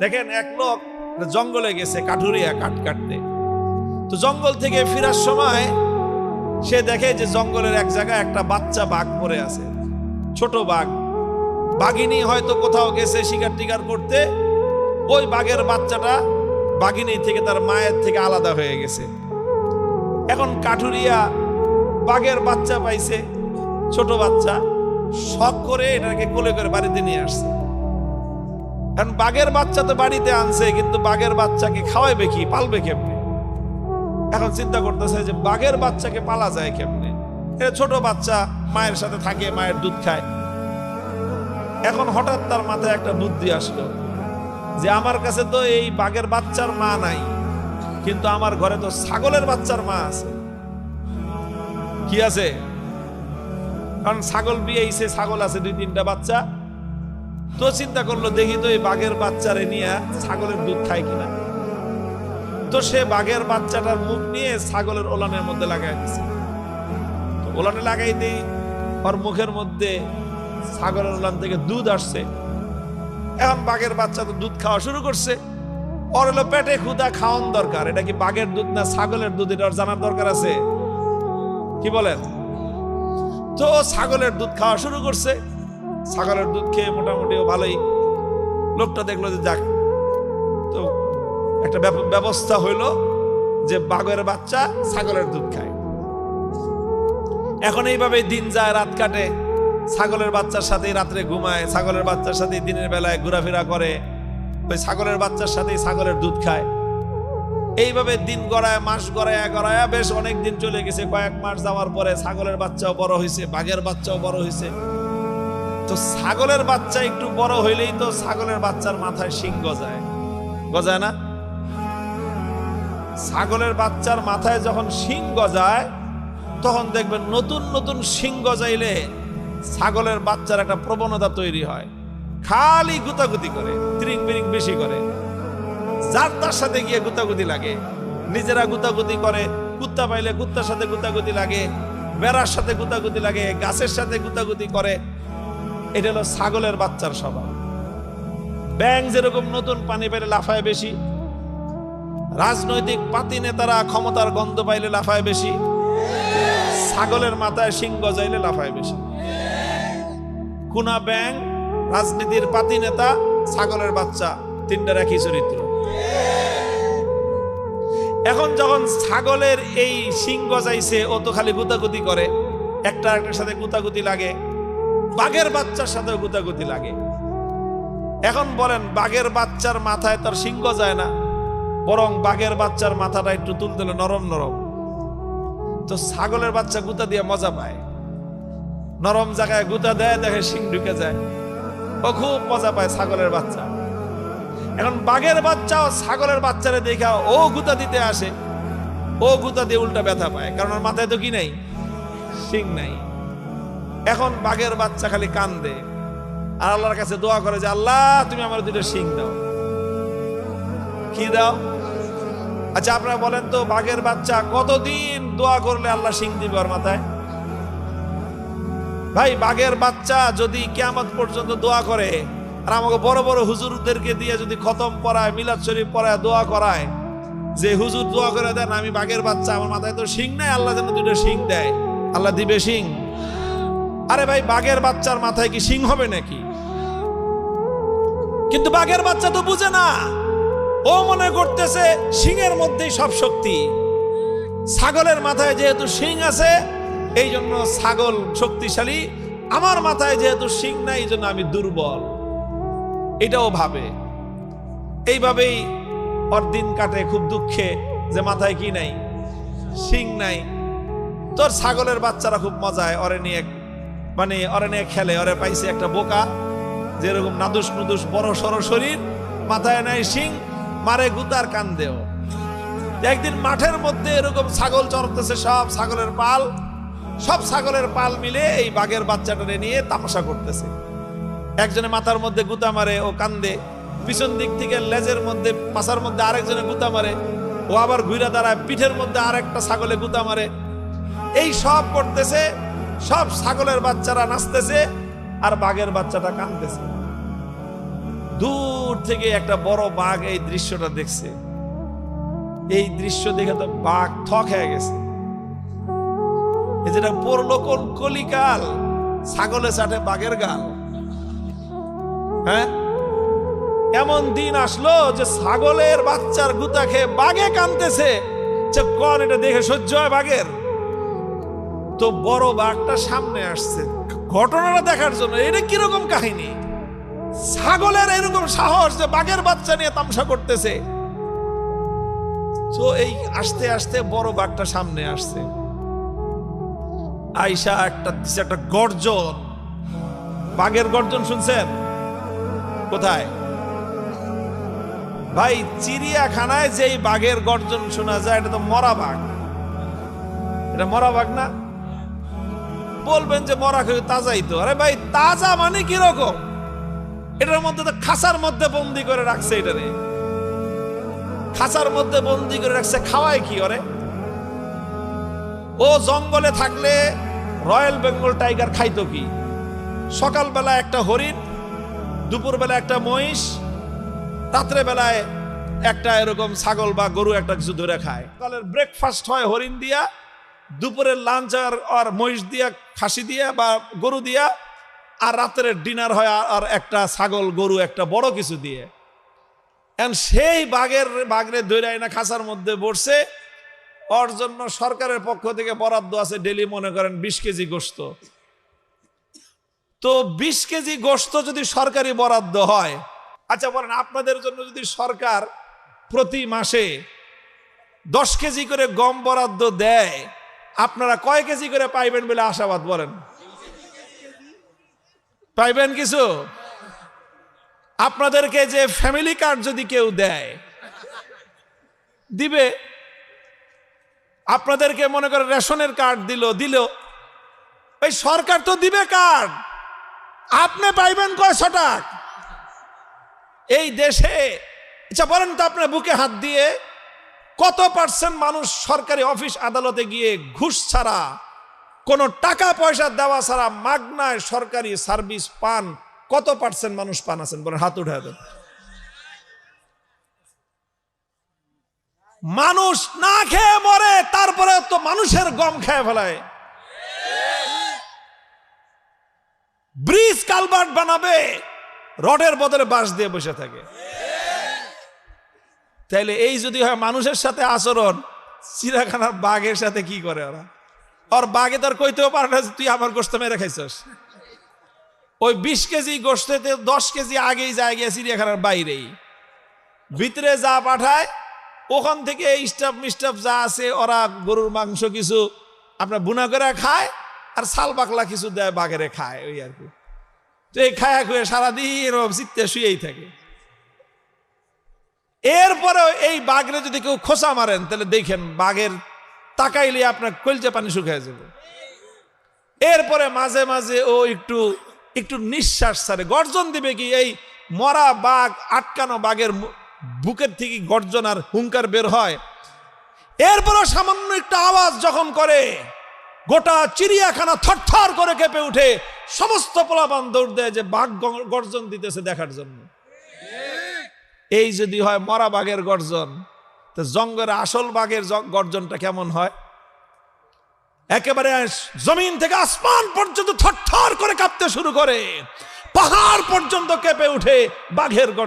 দেখেন এক লোক জঙ্গলে গেছে কাঠুরিয়া কাঠ কাটতে। তো জঙ্গল থেকে ফেরার সময় সে দেখে যে জঙ্গলের এক জায়গায় একটা বাচ্চা বাঘ পড়ে আছে, ছোট বাঘ। বাঘিনী হয়তো কোথাও গেছে শিকার টিকার করতে, ওই বাঘের বাচ্চাটা বাঘিনী থেকে তার মায়ের থেকে আলাদা হয়ে গেছে। এখন কাঠুরিয়া বাঘের বাচ্চা পাইছে, ছোট বাচ্চা, শখ করে এটাকে কোলে করে বাড়িতে নিয়ে আসছে। এখন বাঘের বাচ্চা তো বাড়িতে আনছে, কিন্তু বাঘের বাচ্চাকে খাওয়াইবে কি, পালবে কেমনে? এখন চিন্তা করতেছে যে বাঘের বাচ্চাকে পালা যায় কেমনে। এটা ছোট বাচ্চা, মায়ের সাথে থাকে, মায়ের দুধ খায়। এখন হঠাৎ তার মাথায় একটা বুদ্ধি আসলো যে আমার কাছে তো এই বাঘের বাচ্চার মা নাই, কিন্তু আমার ঘরে তো ছাগলের বাচ্চার মা আছে। কি আছে? কারণ ছাগল বিয়েছে, ছাগল আছে 2-3টা বাচ্চা। তো চিন্তা করলো দেখি তো এই বাঘের বাচ্চারে নিয়ে ছাগলের দুধ খায় কিনা। তো সে বাঘের বাচ্চাটার মুখ নিয়ে ছাগলের ওলানের মধ্যে লাগাই দিছে। তো ওলানে লাগাইতেই ওর মুখের মধ্যে ছাগলের ওলান থেকে দুধ আসছে। এখন বাঘের বাচ্চা তো দুধ খাওয়া শুরু করছে। ওর হলো পেটে ক্ষুধা, খাওয়ান দরকার। এটা কি বাঘের দুধ না ছাগলের দুধ, এটা ওর জানার দরকার আছে। কি বলেন? তো ছাগলের দুধ খাওয়া শুরু করছে। ছাগলের দুধ খেয়ে মোটামুটি ভালোই। লোকটা দেখলো যে যাক, তো একটা ব্যবস্থা হইলো যে বাঘের বাচ্চা ছাগলের দুধ খায়। এখন এইভাবে দিন যায়, রাত কাটে। ছাগলের বাচ্চার সাথেই রাত্রে ঘুমায়, ছাগলের বাচ্চার সাথেই দিনের বেলায় ঘোরাফেরা করে, ওই ছাগলের বাচ্চার সাথেই ছাগলের দুধ খায়। এইভাবে দিন গড়ায়, মাস গড়ায়া বেশ অনেক দিন চলে গেছে। কয়েক মাস যাওয়ার পরে ছাগলের বাচ্চাও বড় হয়েছে, বাঘের বাচ্চাও বড় হয়েছে। তো ছাগলের বাচ্চা একটু বড় হইলেই তো ছাগলের বাচ্চার মাথায় শিং গজায়, গজায় না? ছাগলের বাচ্চার মাথায় যখন শিং গজায়, তখন দেখবেন নতুন নতুন শিং গজাইলে ছাগলের বাচ্চার একটা প্রবণতা তৈরি হয়, খালি গুতাগুতি করে, ত্রিং বিরিং বেশি করে, যার তার সাথে গিয়ে গুতাগুতি লাগে। নিজেরা গুতাগুতি করে, কুত্তা পাইলে কুত্তার সাথে গুতাগুতি লাগে, বেড়ার সাথে গুতাগুতি লাগে, গাছের সাথে গুতাগুতি করে। এটা হলো ছাগলের বাচ্চার স্বভাব। ব্যাঙ যেরকম নতুন পানি পাইলে লাফায় বেশি, রাজনৈতিক পাতি নেতারা ক্ষমতার গন্ধ পাইলে লাফায় বেশি, ছাগলের মাথায় শিং গজাইলে লাফায় বেশি। কুনা ব্যাঙ, রাজনীতির পাতি নেতা, ছাগলের বাচ্চা, তিনটার একই চরিত্র। এখন যখন ছাগলের এই শিং গজাইছে, ও তো খালি গুতাগুতি করে, একটা একটার সাথে গুতাগুতি লাগে, বাঘের বাচ্চার সাথেও গুতাগুতি লাগে। এখন বলেন, বাঘের বাচ্চার মাথায় তার শিং গজায় না, বরং বাঘের বাচ্চার মাথাটা একটু তুলতুলে নরম নরম। তো ছাগলের বাচ্চা গুতা দিয়ে মজা পায়, নরম জায়গায় গুতা দেয়, দেখে শিং ঢুকে যায়, ও খুব মজা পায় ছাগলের বাচ্চা। এখন বাঘের বাচ্চাও ছাগলের বাচ্চারে দেখা ও গুতা দিতে আসে, ও গুতা দিয়ে উল্টা ব্যথা পায়, কারণ ওর মাথায় তো কি নাই, শিং নাই। এখন বাঘের বাচ্চা খালি কান্দে আর আল্লাহর কাছে দোয়া করে যে আল্লাহ তুমি আমার 2টা শিং দাও। কি দাও? আচ্ছা আপনারা বলেন তো, বাঘের বাচ্চা কতদিন দোয়া করলে আল্লাহ শিং দিবে ওর মাথায়? ভাই, বাঘের বাচ্চা যদি কিয়ামত পর্যন্ত দোয়া করে, আর আমাকে বড় বড় হুজুরদেরকে দিয়ে যদি খতম পড়ায়, মিলাদ শরীফ পড়ায়, দোয়া করায় যে হুজুর দোয়া করে দেন আমি বাঘের বাচ্চা, আমার মাথায় তো শিং নাই, আল্লাহ যেন 2টা শিং দেয়, আল্লাহ দিবে শিং? আরে ভাই, বাঘের বাচ্চার মাথায় কি শিং হবে নাকি? কিন্তু বাঘের বাচ্চা তো বুঝে না, ও মনে করতেছে শিংয়ের মধ্যেই সব শক্তি। ছাগলের মাথায় যেহেতু শিং আছে, এই জন্য ছাগল শক্তিশালী, আমার মাথায় যেহেতু শিং নাই, এই জন্য আমি দুর্বল, এটাও ভাবে। এইভাবেই ওর দিন কাটে খুব দুঃখে, যে মাথায় কি নাই, শিং নাই। তোর ছাগলের বাচ্চারা খুব মজায়, ওরে নিয়ে খেলে। ওরে পাইছে একটা বোকা, যেরকম নাদুস নুদুস বড় সড় শরীর, মাথায় নাই শিং, মারে গুতার কান্দেও। একদিন মাঠের মধ্যে এরকম ছাগল চড়তেছে, সব ছাগলের পাল মিলে এই বাঘের বাচ্চাটারে নিয়ে তামাশা করতেছে। একজনে মাথার মধ্যে গুতা মারে, ও কান্দে। পিছন দিক থেকে লেজের মধ্যে, পাছার মধ্যে আরেকজনে গুতা মারে, ও আবার ঘুরে দাঁড়ায়, পিঠের মধ্যে আরেকটা ছাগলে গুতা মারে। এই সব করতেছে, সব ছাগলের বাচ্চারা নাচতেছে, আর বাঘের বাচ্চাটা কাঁদতেছে। দূর থেকে একটা বড় বাঘ এই দৃশ্যটা দেখছে। এই দৃশ্য দেখে তো বাঘ থক হয়ে গেছে। এই যেটা পড়লো কোন কলিকাল, ছাগলে চাটে বাঘের গাল। হ্যাঁ, এমন দিন আসলো যে ছাগলের বাচ্চার গুতা খেয়ে বাঘে কাঁদতেছে। কোন এটা দেখে সহ্য হয় বাঘের? তো বড় বাঘটা সামনে আসছে ঘটনাটা দেখার জন্য। এটা কিরকম কাহিনী? ছাগলের এরকম সাহস যে বাঘের বাচ্চা নিয়ে তামসা করতেছে। তো এই আস্তে আস্তে বড় বাঘটা সামনে আসছে। আইসা একটা গর্জন, বাঘের গর্জন শুনছেন? কোথায় ভাই? চিড়িয়াখানায় যেই বাঘের গর্জন শোনা যায় এটা তো মরা বাঘ। এটা মরা বাঘ না? বলবেন যে মরা খেয়ে তাজাই তো। আরে ভাই, তাজা মানে কিরকম? এটার মধ্যে তো খাঁচার মধ্যে বন্দি করে রাখছে। এটারে খাঁচার মধ্যে বন্দি করে রাখছে, খাওয়ায় কি ওরে? ও জঙ্গলে থাকলে রয়্যাল বেঙ্গল টাইগার খাইতো কি? সকালবেলা একটা হরিণ, দুপুরবেলা একটা মহিষ, রাত্রে বেলায় একটা এরকম ছাগল বা গরু একটা কিছু ধরে খায়। সকালের ব্রেকফাস্ট হয় হরিণ দিয়া, দুপুরের লাঞ্চ আর মহিষ দিয়া, খাসি দিয়া বা গরু দিয়া, আর রাত্রের ডিনার হয় আর একটা ছাগল গরু একটা বড় কিছু দিয়ে। সেই বাঘরে দৈরাই না খাঁচার মধ্যে বসছে। ওর জন্য সরকারের পক্ষ থেকে বরাদ্দ আছে ডেলি মনে করেন 20 কেজি গোশত। তো 20 কেজি গোশত যদি সরকারি বরাদ্দ হয়, আচ্ছা বলেন আপনাদের জন্য যদি সরকার প্রতি মাসে 10 কেজি করে গম বরাদ্দ দেয়, আপনারা কয় কেজি করে পাইবেন বলে আশাবাদ? বলেন, পাইবেন কিছু? আপনাদেরকে যে ফ্যামিলি কার্ড যদি কেউ দেয়, দিবে। আপনাদেরকে মনে করে রেশনের কার্ড দিল, ওই সরকার তো দিবে কার্ড, আপনি পাইবেন কয়শো টাকা? এই দেশে আচ্ছা বলেন তো আপনার বুকে হাত দিয়ে কত পার্সেন্ট মানুষ সরকারি অফিস আদালতে গিয়ে ঘুষ ছাড়া, কোনো টাকা পয়সা দেওয়া ছাড়া মাগনায় সরকারি সার্ভিস পান? কত পার্সেন্ট মানুষ পান আছেন বলেন? হাত উঠে দেন। মানুষ না খেয়ে মরে, তারপরে তো মানুষের গম খেয়ে ফেলায়। ব্রিজ কালভার্ট বানাবে, রডের বদলে বাঁশ দিয়ে বসে থাকে। তাইলে এই যদি হয় মানুষের সাথে আচরণ, চিড়িয়াখানার বাঘের সাথে কি করে ওরা? আর বাঘে তার কইতেও পারে না তুই আমার গোশত মেরে খাইছস। ওই 20 কেজি গোশতে 10 কেজি আগেই যায় গিয়ে চিড়িয়াখানার বাইরেই, ভিতরে যা পাঠায় ওখান থেকে স্টাফ মিস্টাফ যা আছে ওরা গরুর মাংস কিছু আপনার বুনা করে খায়, আর ছাল বাকলা কিছু দেয় বাঘেরে খায়, ওই আর কি। তো এই খায়া খুয়ে সারাদিন চিত্তে শুয়েই থাকে। এরপরে এই বাঘরে যদি কেউ খোঁচা মারেন, তাহলে দেখেন বাঘের তাকাইলে আপনার কলজা পানি শুকিয়ে যাবে। এরপরে মাঝে মাঝে ও একটু নিঃশ্বাস ছাড়ে, গর্জন দিবে কি? এই মরা বাঘ, আটকানো বাঘের বুকের থেকে গর্জন আর হুঙ্কার বের হয়। এরপরও সামান্য একটা আওয়াজ যখন করে, গোটা চিড়িয়াখানা থরথর করে কেঁপে উঠে, সমস্ত পোলাপান দৌড় দেয় যে বাঘ গর্জন দিতেছে দেখার জন্য। এই যদি হয় মরা বাঘের গর্জন, তো জঙ্গলের আসল বাঘের গর্জনটা কেমন হয়? একেবারে জমিন থেকে আসমান পর্যন্ত থরথর করে কাঁপতে শুরু করে, পাহাড় পর্যন্ত কেঁপে উঠে বাঘের গর্জন।